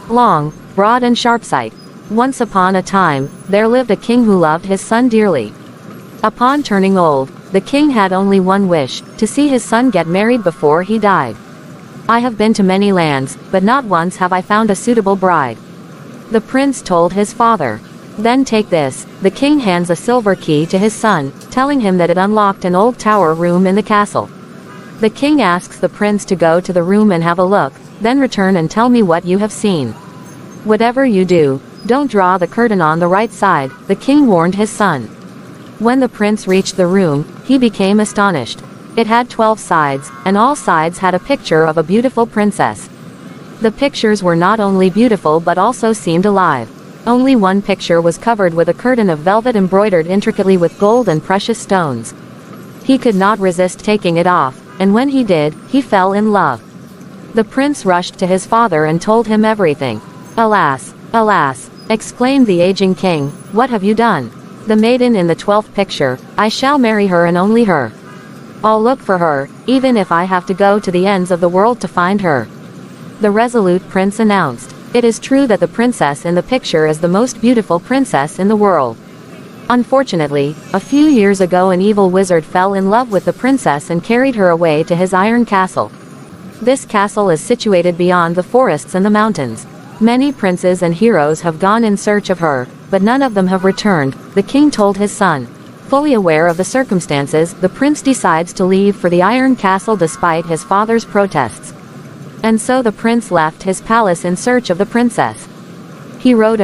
Long, Broad and Sharpsight. Once upon a time, there lived a king who loved his son dearly. Upon turning old, the king had only one wish, to see his son get married before he died. "I have been to many lands, but not once have I found a suitable bride," the prince told his father. "Then take this." The king hands a silver key to his son, telling him that it unlocked an old tower room in the castle. The king asks the prince to go to the room and have a look, then return and tell me what you have seen. "Whatever you do, don't draw the curtain on the right side," the king warned his son. When the prince reached the room, he became astonished. It had 12 sides, and all sides had a picture of a beautiful princess. The pictures were not only beautiful but also seemed alive. Only one picture was covered with a curtain of velvet embroidered intricately with gold and precious stones. He could not resist taking it off, and when he did, he fell in love. The prince rushed to his father and told him everything. "Alas, alas," exclaimed the aging king, "what have you done? The maiden in the 12th picture, I shall marry her and only her. I'll look for her, even if I have to go to the ends of the world to find her," the resolute prince announced. It is true that the princess in the picture is the most beautiful princess in the world. Unfortunately, a few years ago an evil wizard fell in love with the princess and carried her away to his iron castle. This castle is situated beyond the forests and the mountains. Many princes and heroes have gone in search of her, but none of them have returned, the king told his son. Fully aware of the circumstances, the prince decides to leave for the Iron Castle despite his father's protests. And so the prince left his palace in search of the princess. He rode,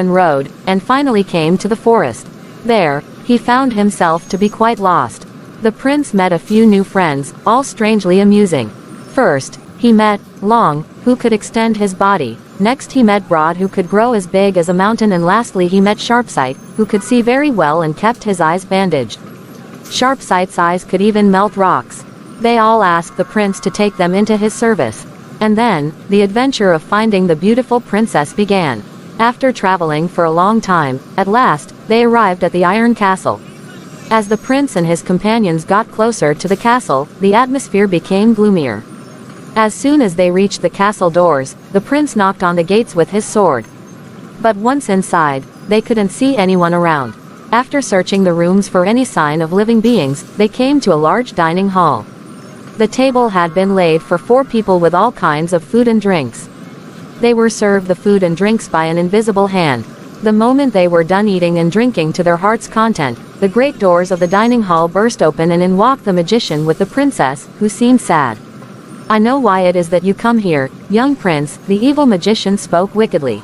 and finally came to the forest. There, he found himself to be quite lost. The prince met a few new friends, all strangely amusing. First, he met Long, who could extend his body. Next he met Broad, who could grow as big as a mountain, and lastly he met Sharpsight, who could see very well and kept his eyes bandaged. Sharpsight's eyes could even melt rocks. They all asked the prince to take them into his service. And then, the adventure of finding the beautiful princess began. After traveling for a long time, at last, they arrived at the Iron Castle. As the prince and his companions got closer to the castle, the atmosphere became gloomier. As soon as they reached the castle doors, the prince knocked on the gates with his sword. But once inside, they couldn't see anyone around. After searching the rooms for any sign of living beings, they came to a large dining hall. The table had been laid for 4 people with all kinds of food and drinks. They were served the food and drinks by an invisible hand. The moment they were done eating and drinking to their heart's content, the great doors of the dining hall burst open and in walked the magician with the princess, who seemed sad. "I know why it is that you come here, young prince," the evil magician spoke wickedly.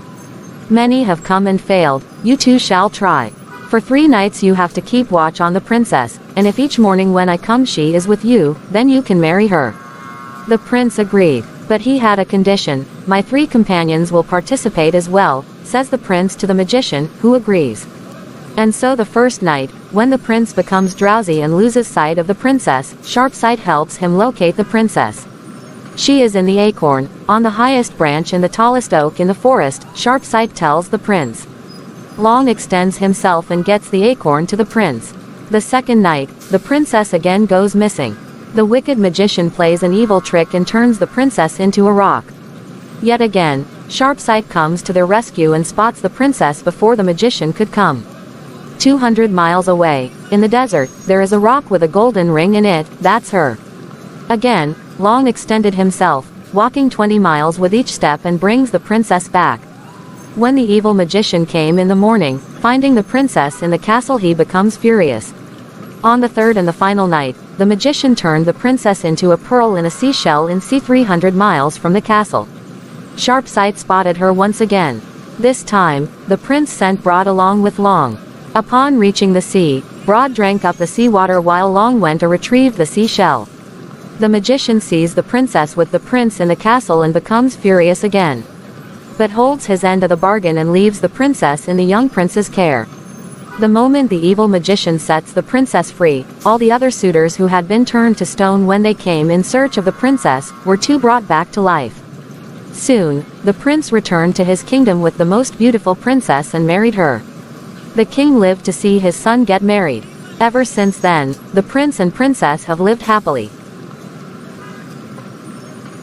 "Many have come and failed, you too shall try. For 3 nights you have to keep watch on the princess, and if each morning when I come she is with you, then you can marry her." The prince agreed, but he had a condition. "My 3 companions will participate as well," says the prince to the magician, who agrees. And so the first night, when the prince becomes drowsy and loses sight of the princess, Sharpsight helps him locate the princess. She is in the acorn, on the highest branch in the tallest oak in the forest, Sharpsight tells the prince. Long extends himself and gets the acorn to the prince. The second night, the princess again goes missing. The wicked magician plays an evil trick and turns the princess into a rock. Yet again, Sharpsight comes to their rescue and spots the princess before the magician could come. 200 miles away, in the desert, there is a rock with a golden ring in it, that's her. Again, Long extended himself, walking 20 miles with each step, and brings the princess back. When the evil magician came in the morning, finding the princess in the castle, he becomes furious. On the third and the final night, the magician turned the princess into a pearl in a seashell in sea 300 miles from the castle. Sharpsight spotted her once again. This time, the prince sent Broad along with Long. Upon reaching the sea, Broad drank up the seawater while Long went to retrieve the seashell. The magician sees the princess with the prince in the castle and becomes furious again, but holds his end of the bargain and leaves the princess in the young prince's care. The moment the evil magician sets the princess free, all the other suitors who had been turned to stone when they came in search of the princess, were too brought back to life. Soon, the prince returned to his kingdom with the most beautiful princess and married her. The king lived to see his son get married. Ever since then, the prince and princess have lived happily.